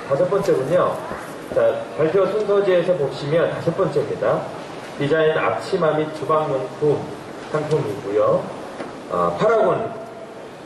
다섯 번째군요. 자, 발표 순서지에서 보시면 다섯 번째입니다. 디자인 앞치마 및 주방용품 상품이고요. 파라곤,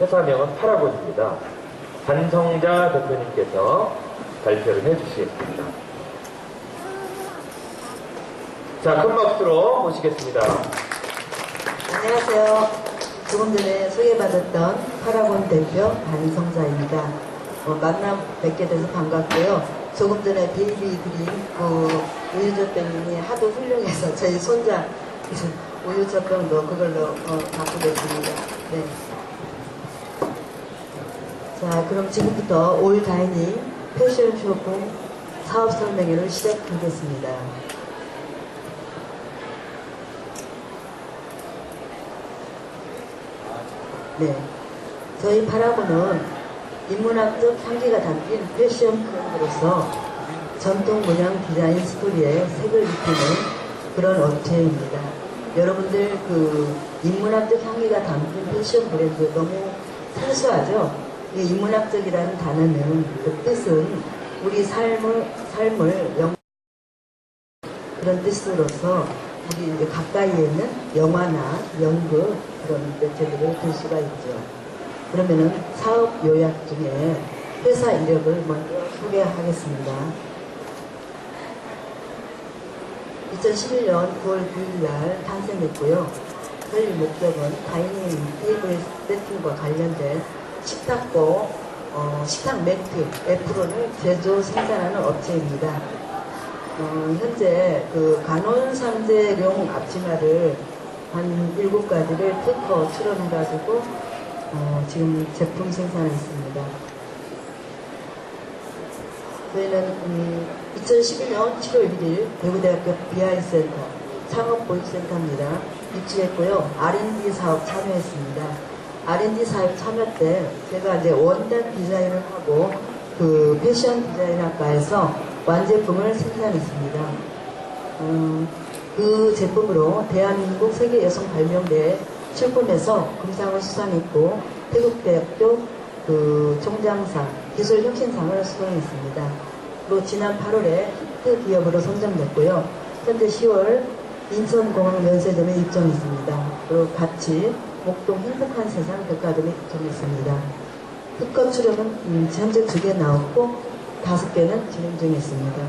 회사명은 파라곤입니다. 반성자 대표님께서 발표를 해주시겠습니다. 자, 큰 박수로 모시겠습니다. 안녕하세요. 조금 전에 소개받았던 파라곤 대표 반성자입니다. 만나 뵙게 돼서 반갑고요. 조금 전에 베이비 드림 우유젓병이 하도 훌륭해서 저희 손자 우유젓병도 그걸로 갖고 계십니다. 네. 자, 그럼 지금부터 올 다이닝 패션 쇼핑 사업 설명회를 시작하겠습니다. 네, 저희 파라곤은 인문학적 향기가 담긴 패션 브랜드로서 전통 문양 디자인 스토리에 색을 입히는 그런 업체입니다. 여러분들 인문학적 향기가 담긴 패션 브랜드 너무 생소하죠? 이 인문학적이라는 단어는 그 뜻은 우리 삶을 그런 뜻으로서 우리 이제 가까이에 있는 영화나 연극 그런 매체들을 볼 수가 있죠. 그러면은 사업 요약 중에 회사 이력을 먼저 소개하겠습니다. 2011년 9월 9일 날 탄생했고요. 저희 목적은 다이닝 테이블 세팅과 관련된 식탁보, 식탁 매트, 애프론을 제조 생산하는 업체입니다. 현재 간원상제용 앞치마를 한 7가지를 특허 출원해가지고 지금 제품 생산했습니다. 저희는 2012년 7월 1일 대구대학교 BI센터 창업보육센터입니다. 입주했고요. R&D 사업 참여했습니다. R&D 사업 참여 때 제가 이제 원단 디자인을 하고 패션 디자인학과에서 완제품을 생산했습니다. 그 제품으로 대한민국 세계 여성 발명대회 출품해서 금상을 수상했고 태국대학교 총장상 기술혁신상을 수상했습니다. 그리고 지난 8월에 히트 기업으로 선정됐고요. 현재 10월 인천공항 면세점에 입점했습니다. 그리고 같이 목동 행복한 세상 백화점에 입점했습니다. 특허 출원은 현재 2개 나왔고 5개는 진행 중에 있습니다.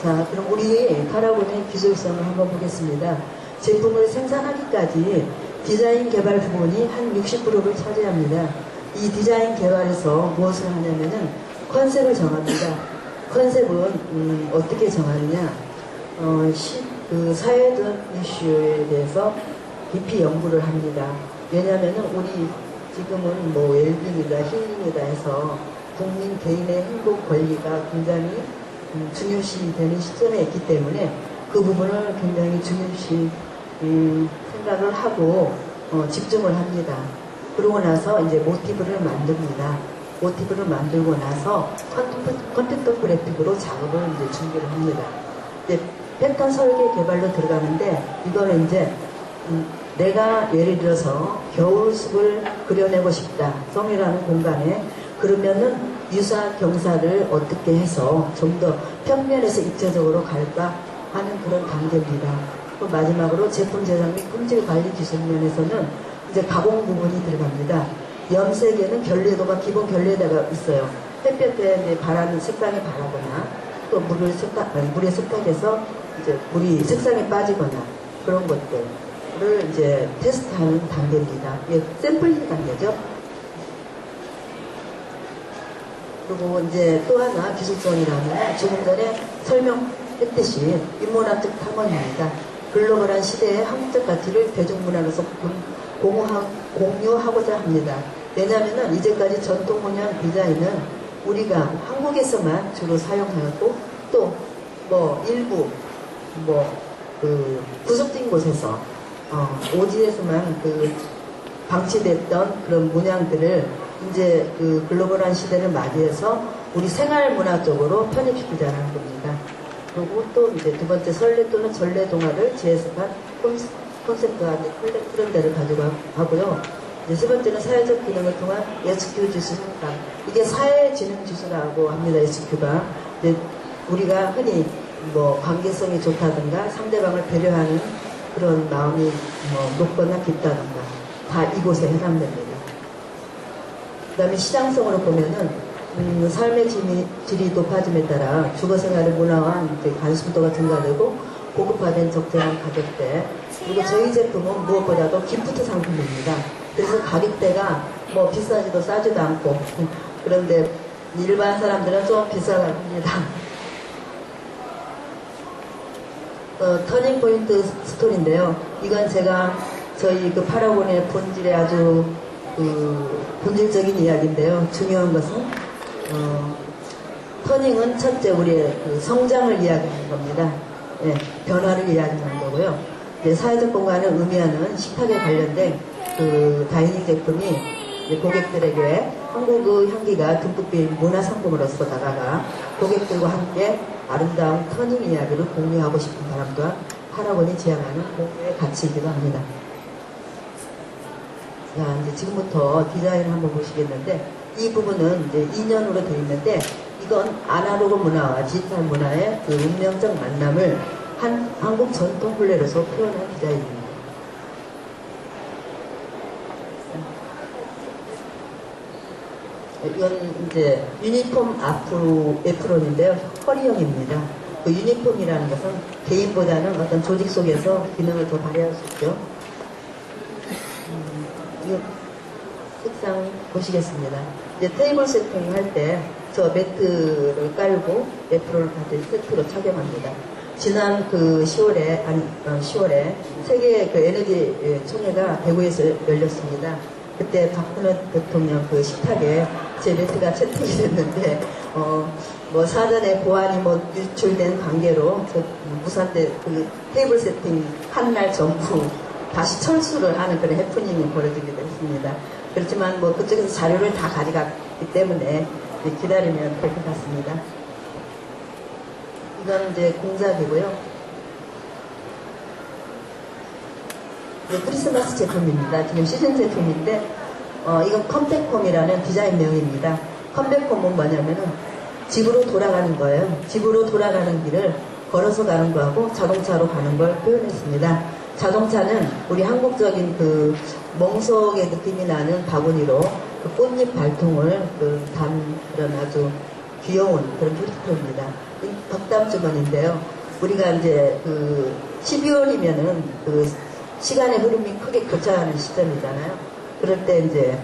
자, 그럼 우리 파라곤의 기술성을 한번 보겠습니다. 제품을 생산하기까지 디자인 개발 부분이 한 60%를 차지합니다. 이 디자인 개발에서 무엇을 하냐면은 컨셉을 정합니다. 컨셉은 어떻게 정하느냐? 사회적 이슈에 대해서 깊이 연구를 합니다. 왜냐하면은 우리 지금은 뭐 웰빙이다 힐링이다 해서 국민 개인의 행복 권리가 굉장히 중요시 되는 시점에 있기 때문에 그 부분을 굉장히 중요시 생각을 하고 집중을 합니다. 그러고 나서 이제 모티브를 만듭니다. 모티브를 만들고 나서 컨텐트 그래픽으로 작업을 이제 준비를 합니다. 이제 패턴 설계 개발로 들어가는데 이거는 이제 내가 예를 들어서 겨울숲을 그려내고 싶다. 성이라는 공간에 그러면은 유사 경사를 어떻게 해서 좀 더 평면에서 입체적으로 갈까 하는 그런 단계입니다. 또 마지막으로 제품 제작 및 품질 관리 기술 면에서는 이제 가공 부분이 들어갑니다. 염색에는 결례도가 기본 결례도가 있어요. 햇볕에 이제 바라는 색상에 바라거나 또 물에 세탁해서 이제 물이 색상에 빠지거나 그런 것들을 이제 테스트하는 단계입니다. 이게 샘플링 단계죠. 그리고 이제 또 하나 기술성이라면 조금 전에 설명했듯이 인문학적 탐험입니다. 글로벌한 시대의 한국적 가치를 대중문화로서 공유하고자 합니다. 왜냐하면 이제까지 전통 문양 디자인은 우리가 한국에서만 주로 사용하였고 또 뭐 일부 구석진 곳에서 오지에서만 방치됐던 그런 문양들을 이제 글로벌한 시대를 맞이해서 우리 생활 문화 쪽으로 편입시키자는 겁니다. 그리고 또 이제 두 번째 설레 또는 전래 동화를 재해석한 콘셉트와 그런 데를 가지고 하고요. 이제 세 번째는 사회적 기능을 통한 SQ 지수 향상. 이게 사회지능 지수라고 합니다. SQ가. 우리가 흔히 뭐 관계성이 좋다든가 상대방을 배려하는 그런 마음이 뭐 높거나 깊다든가 다 이곳에 해당됩니다. 그 다음에 시장성으로 보면은 삶의 질이 높아짐에 따라 주거생활의 문화와 이제 관심도가 증가되고 고급화된 적절한 가격대. 그리고 저희 제품은 무엇보다도 기프트 상품입니다. 그래서 가격대가 뭐 비싸지도 싸지도 않고 그런데 일반 사람들은 좀 비싸답니다. 터닝 포인트 스토리인데요. 이건 제가 저희 그 파라곤의 본질의 아주 본질적인 이야기인데요. 중요한 것은 터닝은 첫째 우리의 그 성장을 이야기하는 겁니다. 예, 변화를 이야기하는 거고요. 이제 사회적 공간을 의미하는 식탁에 관련된 그 다이닝 제품이 고객들에게 한국의 향기가 듬뿍 배인 문화상품으로서 다가가 고객들과 함께 아름다운 터닝 이야기를 공유하고 싶은 바람 또한 파라곤이 지향하는 공유의 가치이기도 합니다. 자, 이제 지금부터 디자인을 한번 보시겠는데, 이 부분은 이제 2년으로 되어 있는데, 이건 아날로그 문화와 디지털 문화의 그 운명적 만남을 한국 전통 플레이로서 표현한 디자인입니다. 이건 이제 유니폼 에프론인데요. 허리형입니다. 그 유니폼이라는 것은 개인보다는 어떤 조직 속에서 기능을 더 발휘할 수 있죠. 이 색상 보시겠습니다. 이제 테이블 세팅 할 때 저 매트를 깔고 에프론을 같이 세트로 착용합니다. 지난 그 10월에 세계 그 에너지 총회가 대구에서 열렸습니다. 그때 박근혜 대통령 그 식탁에 제 매트가 채택이 됐는데, 뭐 사전에 보안이 뭐 유출된 관계로 저 부산대 그 테이블 세팅 한 날 전후 다시 철수를 하는 그런 해프닝이 벌어지기도 했습니다. 그렇지만 뭐 그쪽에서 자료를 다 가져갔기 때문에 기다리면 될 것 같습니다. 이건 이제 공작이고요. 크리스마스 제품입니다. 지금 시즌 제품인데, 이건 컴백홈이라는 디자인명입니다. 컴백홈은 뭐냐면은 집으로 돌아가는 거예요. 집으로 돌아가는 길을 걸어서 가는 거하고 자동차로 가는 걸 표현했습니다. 자동차는 우리 한국적인 그 멍석의 느낌이 나는 바구니로 그 꽃잎 발통을 단 그런 아주 귀여운 그런 뷰티풀입니다. 덕담 주머니인데요. 우리가 이제 그 12월이면은 그 시간의 흐름이 크게 교차하는 시점이잖아요. 그럴 때 이제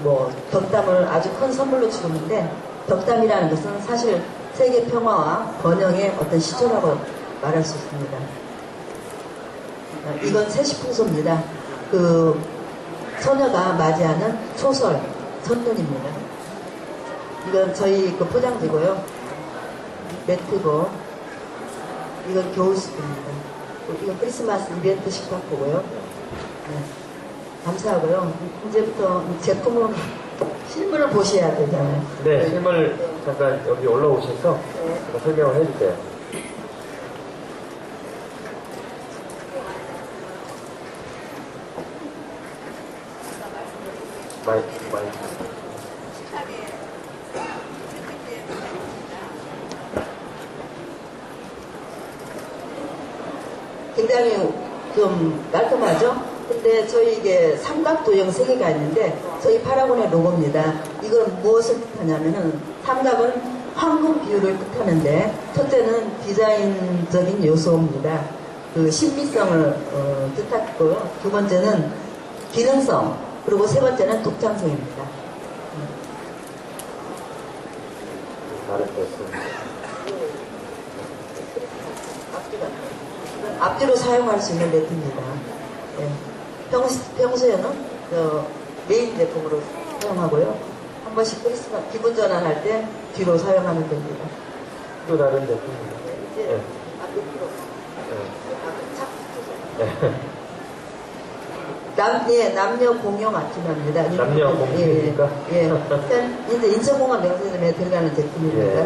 뭐 덕담을 아주 큰 선물로 주는데, 덕담이라는 것은 사실 세계 평화와 번영의 어떤 시초라고 말할 수 있습니다. 이건 세시풍소입니다. 그 처녀가 맞이하는 초설 첫눈입니다. 이건 저희 그 포장지고요. 매트고, 이건 겨울수입니다. 이건 크리스마스 이벤트 식탁보고요. 네. 감사하고요. 이제부터 제품을 실물을 보셔야 되잖아요. 네, 실물 잠깐 여기 올라오셔서 설명을 해주세요. 마이크. 굉장히 좀 깔끔하죠? 근데 저희 이게 삼각도형 3개가 있는데, 저희 파라곤의 로고입니다. 이건 무엇을 뜻하냐면은, 삼각은 황금 비율을 뜻하는데, 첫째는 디자인적인 요소입니다. 그 신비성을 뜻하고요. 두 번째는 기능성, 그리고 세 번째는 독창성입니다. 잘했습니다. 앞뒤로 사용할 수 있는 매트입니다. 네. 평소에는 메인 제품으로 사용하고요. 한 번씩 크리스마스 기분 전환할 때 뒤로 사용하면 됩니다. 또 다른 제품입니다. 이제 네. 앞뒤로. 네. 남녀 공용 앞치마입니다. 남녀 공용입니까? 예. 이제 인천공항 명세점에 들어가는 제품입니다.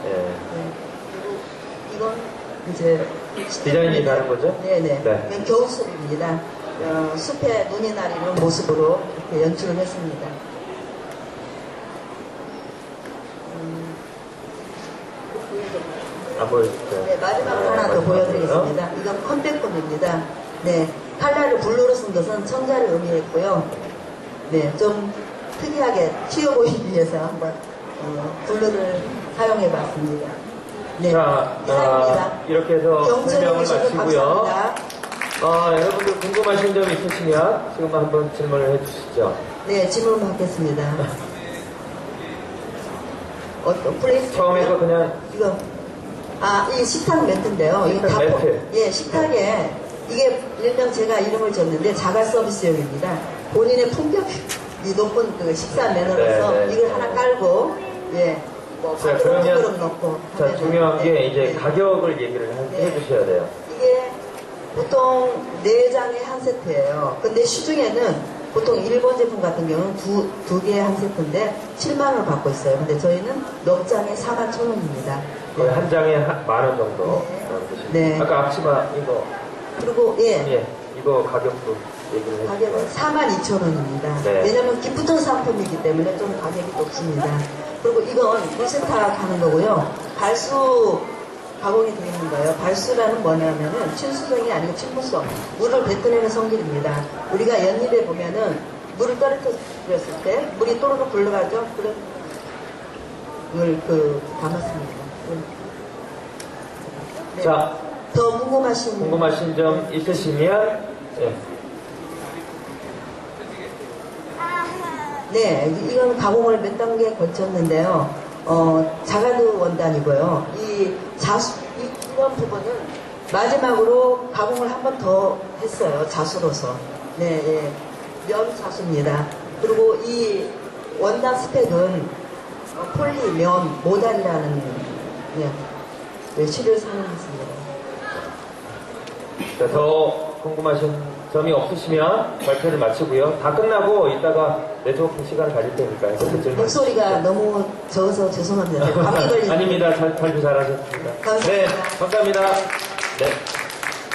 예. 그리고 이건 이제 디자인이 다른 거죠? 네네. 네. 이건 겨울수입니다. 숲에 눈이 내리는 모습으로 이렇게 연출을 했습니다. 네, 마지막으로 하나 더 보여드리겠습니다. 이건 컴백홈입니다. 네, 칼라를 블루로 쓴 것은 청자를 의미했고요. 네, 좀 특이하게 튀어 보이기 위해서 한번 블루를 사용해봤습니다. 네, 이상입니다. 이렇게 해서 설명을 경청해주셔서 마치고요. 감사합니다. 여러분들 궁금하신 점 있으시면 지금 한번 질문을 해주시죠. 네, 질문 받겠습니다. 어떤 플레이스? 처음에 거 그냥 이거 이 식탁 매트인데요. 이거 식탁 매트. 예, 식탁에 이게 일명 제가 이름을 줬는데 자가 서비스용입니다. 본인의 품격이 높은 그 식사 매너로서 네, 네. 이걸 하나 깔고 뭐 자, 그릇 그러면 넣고 자, 중요한 게 이제 네. 가격을 얘기를 해주셔야 돼요. 이게 보통 4장에 한 세트예요. 근데 시중에는 보통 일본 제품 같은 경우는 두 개에 한 세트인데 7만 원을 받고 있어요. 근데 저희는 넉 장에 4만 1,000원입니다. 거의 한 장에 10,000원 정도. 네. 아까 앞치마 이거. 그리고 이거 가격도 얘기를 해주세요. 가격은 42,000원입니다. 네. 왜냐면 기프트 상품이기 때문에 좀 가격이 높습니다. 그리고 이건 물세탁 하는 거고요. 발수 가공이 되어 있는 거예요. 발수라는 뭐냐면은 친수성이 아니고 친무성. 물을 뱉어내는 성질입니다. 우리가 연잎에 보면은 물을 떨어뜨렸을 때 물이 또르르 굴러가죠. 그런 걸 담았습니다. 네. 자, 더 궁금하신 점 있으시면 네, 이건 가공을 몇 단계에 걸쳤는데요. 자가드 원단이고요. 이런 부분은 마지막으로 가공을 한 번 더 했어요. 자수로서. 네, 면 자수입니다. 그리고 이 원단 스펙은 폴리, 면, 모달이라는 실을 사용했습니다. 자, 더 궁금하신 점이 없으시면 발표를 마치고요. 다 끝나고 이따가 네트워킹 시간을 가질 테니까요. 목소리가 너무 적어서 죄송합니다. 감기 걸린 아닙니다. 발표 잘하셨습니다. 감사합니다. 네, 감사합니다. 네.